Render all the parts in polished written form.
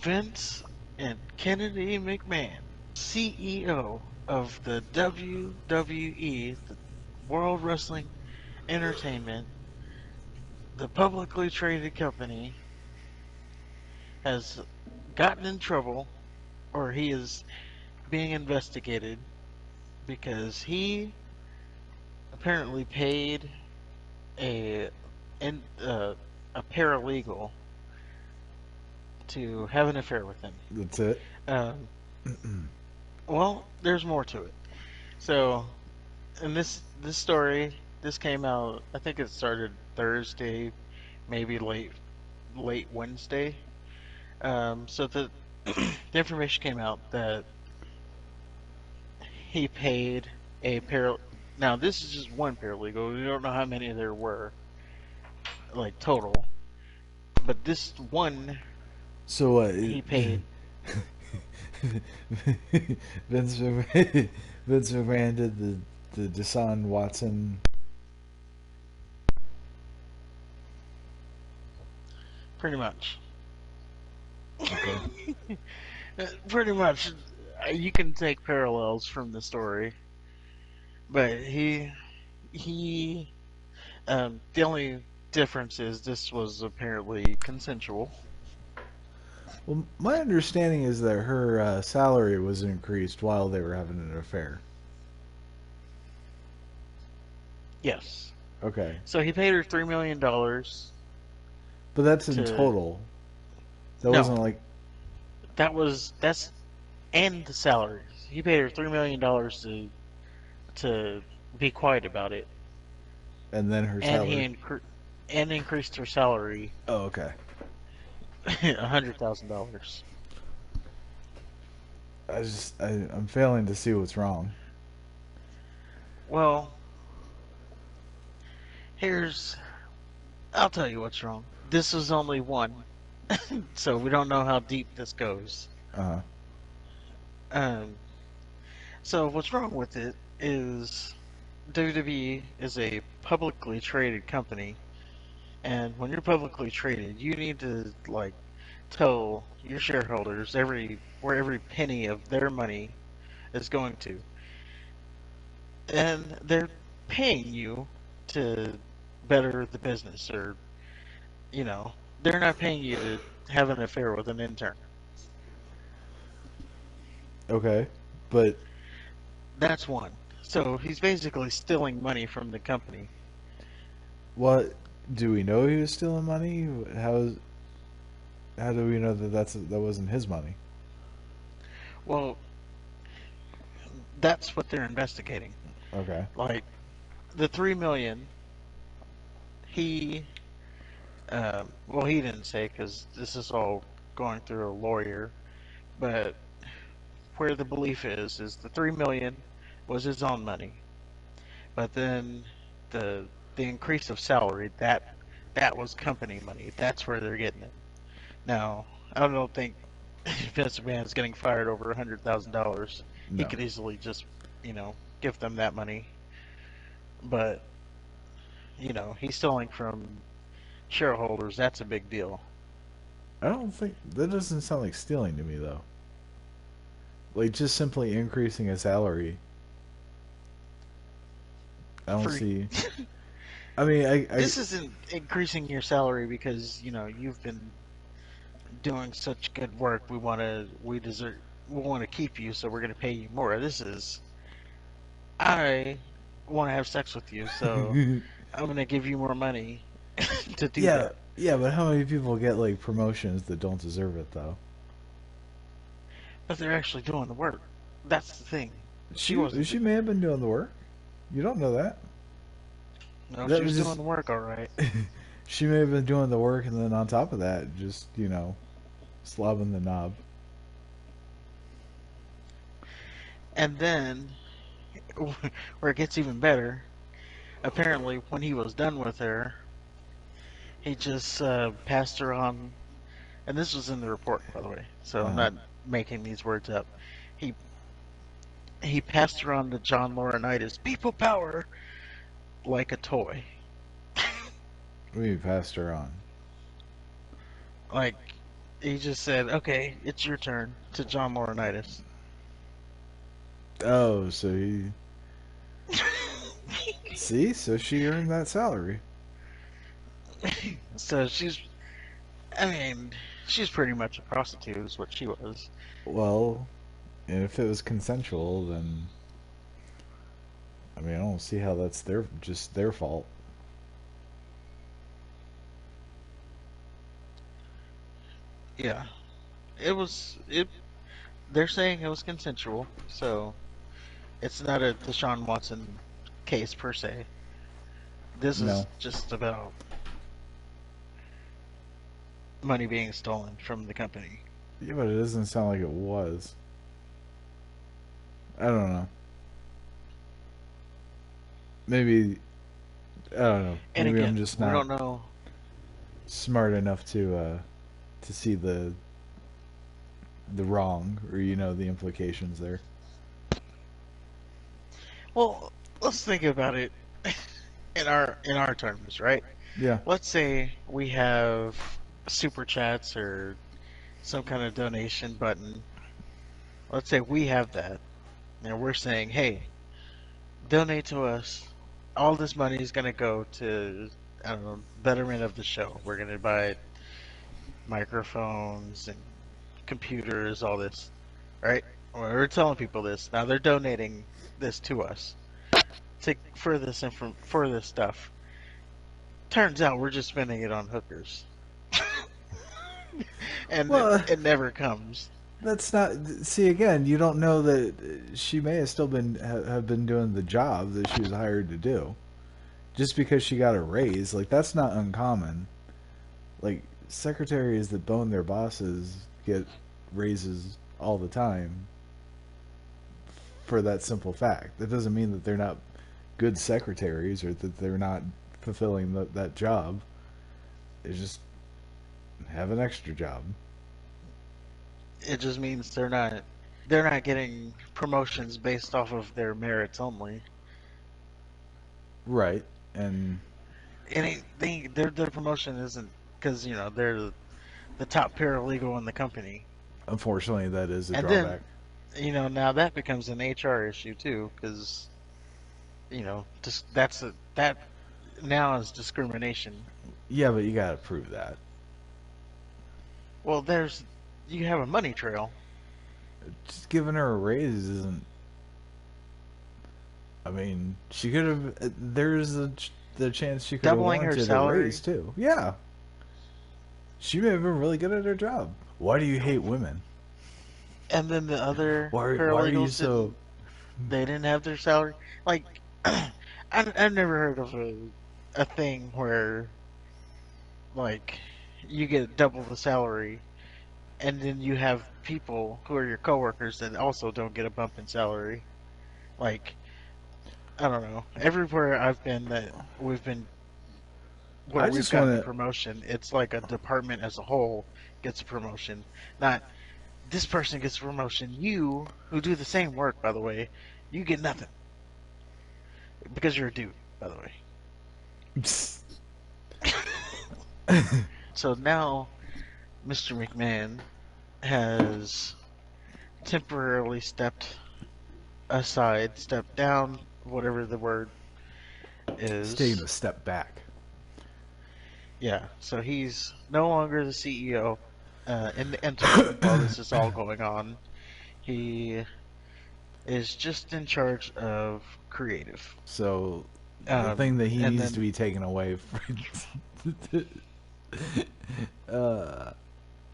Vince and Kennedy McMahon, CEO of the WWE, the World Wrestling Entertainment, the publicly traded company, has gotten in trouble, or he is being investigated because he apparently paid a in, uh, a paralegal to have an affair with him. That's it. Um, well, there's more to it. So, in this story, this came out. I think it started Thursday, maybe late Wednesday. So the information came out that he paid a para. Now this is just one paralegal. We don't know how many there were, like total. But this one So what? he paid Vince McMahon, Vince McMahon did the Deshaun Watson. pretty much. Okay. Pretty much, you can take parallels from the story, but he the only difference is this was apparently consensual. Well, my understanding is that her salary was increased while they were having an affair. Yes. Okay, So he paid her $3 million but that's in to total. That no, wasn't like, that's and the salaries. He paid her $3 million to be quiet about it, and then her and salary. and increased her salary Oh, okay. $100,000. I'm failing to see what's wrong. Well, here's I'll tell you what's wrong. This is only one, so we don't know how deep this goes. Uh Um, so what's wrong with it is WWE is a publicly traded company, and when you're publicly traded, you need to like tell your shareholders where every penny of their money is going to, and they're paying you to better the business, or you know, they're not paying you to have an affair with an intern. okay, but That's one. So he's basically stealing money from the company. what do we know he was stealing money? How do we know that that wasn't his money? Well, that's what they're investigating. Okay. Like the 3 million, he well, he didn't say because this is all going through a lawyer. But where the belief is the 3 million was his own money. But then the increase of salary, that was company money. That's where they're getting it. Now, I don't think Vince McMahon's getting fired over $100,000. He No. could easily just, give them that money. But he's stealing from shareholders. That's a big deal. I don't think that doesn't sound like stealing to me though. Like just simply increasing a salary. I don't For see. I mean, I this isn't increasing your salary because you've been doing such good work. We want to keep you, so we're going to pay you more. This is I want to have sex with you, so I'm going to give you more money to do yeah, that. yeah, but how many people get like promotions that don't deserve it though? But they're actually doing the work. That's the thing. She wasn't. She may have been doing the work. You don't know that. No, That she was was doing just the work all right. she may have been doing the work, and then on top of that, just slobbing the knob. And then, where it gets even better, apparently when he was done with her, he just passed her on. And this was in the report, by the way, so I'm Uh not making these words up. He he passed her on to John Laurinaitis. People power like a toy. we passed her on. Like he just said, "Okay, it's your turn" to John Laurinaitis. Oh, so he see, so she earned that salary. So I mean, she's pretty much a prostitute, is what she was. Well, and if it was consensual, then I mean, I don't see how that's their fault. Yeah, it. They're saying it was consensual, so it's not a Deshaun Watson case per se. This is No, just about money being stolen from the company. yeah, but it doesn't sound like it was. I don't know. Maybe I don't know. And Maybe I'm again, just we not don't know. smart enough to see the wrong or the implications there. Well, let's think about it in our terms, right? Yeah. Let's say we have super chats or some kind of donation button. Let's say we have that, and we're saying, "Hey, donate to us. All this money is going to go to, I don't know, betterment of the show. We're going to buy microphones and computers, all this, right? We're telling people this. Now they're donating this to us to for this stuff. Turns out we're just spending it on hookers, and Well, it never comes. that's not. See, again, you don't know that she may have still have been doing the job that she was hired to do. Just because she got a raise, like that's not uncommon. Like secretaries that bone their bosses get raises all the time for that simple fact. That doesn't mean that they're not good secretaries or that they're not fulfilling that job. They just have an extra job. It just means they're not getting promotions based off of their merits only. Right. And Their promotion isn't because they're the top paralegal in the company. unfortunately, that is a And then, drawback. now that becomes an HR issue too, because just that now is discrimination. Yeah, but you gotta prove that. Well, you have a money trail. Just giving her a raise isn't. I mean, she could have. There's the chance she could have Doubling her warranted a raise salary, too. Yeah, she may have been really good at her job. Why do you hate women? and then the other Why are you paralegals so? didn't have their salary. Like, I've never heard of a thing where like you get double the salary, and then you have people who are your coworkers that also don't get a bump in salary. Like, I don't know. Everywhere I've been that we've been where I we've just gotten a want promotion, it's like a department as a whole gets a promotion. Not this person gets a promotion. You, who do the same work, by the way, you get nothing because you're a dude, by the way. to. So now Mr. McMahon has temporarily stepped aside, stepped down, whatever the word He's taking is. a step back. Yeah, so he's no longer the CEO. In the interim, while this is all going on, he is just in charge of creative. So the thing that he And needs to then, be taken away from, uh,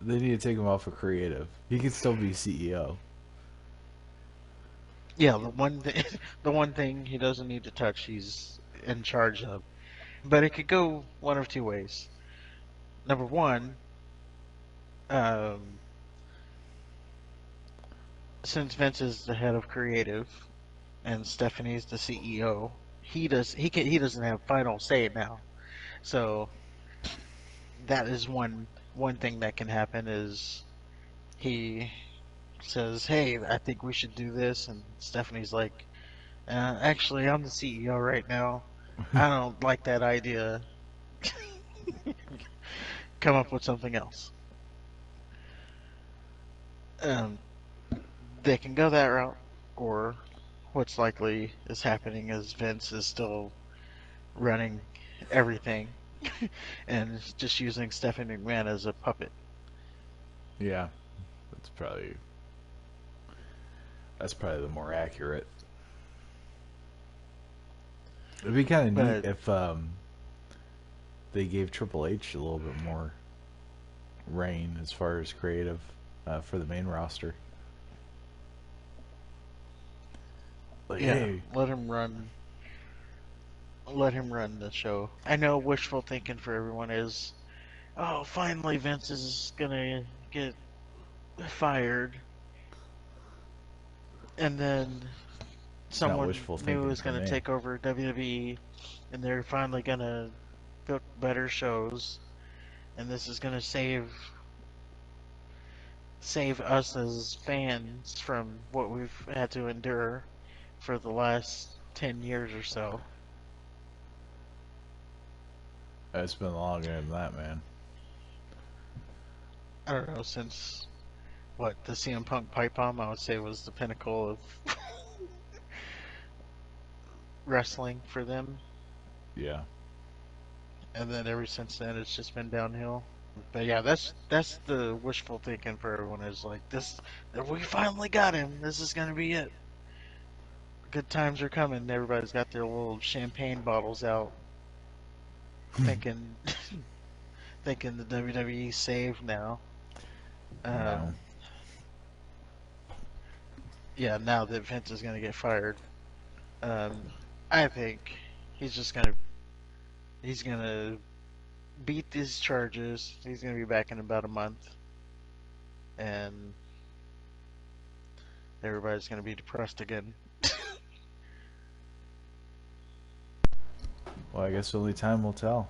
they need to take him off of creative. He could still be CEO. yeah, the one thing he doesn't need to touch, he's in charge of. But it could go one of two ways. Number one, um, since Vince is the head of creative and Stephanie's the CEO, he doesn't have final say now. So that is one thing that can happen is he says, "Hey, I think we should do this," and Stephanie's like, "Actually, I'm the CEO right now. I don't like that idea. Come up with something else." Um, they can go that route, or what's likely is happening is Vince is still running everything and just using Stephanie McMahon as a puppet. Yeah, that's probably the more accurate. It'd be kind of neat But if they gave Triple H a little bit more reign as far as creative for the main roster. Like, yeah, hey, let him run the show. I know wishful thinking for everyone is, oh, finally Vince is gonna get fired, and then it's not someone wishful new thinking is for gonna me. take over WWE, and they're finally gonna book better shows, and this is gonna save us as fans from what we've had to endure for the last 10 years or so. It's been longer than that, man. I don't know, since what, the CM Punk pipe bomb, I would say was the pinnacle of wrestling for them. Yeah. And then ever since then, it's just been downhill. But yeah, that's the wishful thinking for everyone is like this. We finally got him. This is gonna be it. Good times are coming. Everybody's got their little champagne bottles out, thinking thinking the WWE saved now. No. Um, yeah, now that Vince is gonna get fired, um, I think he's just he's gonna beat these charges. He's gonna be back in about a month, and everybody's gonna be depressed again. Well, I guess only time will tell.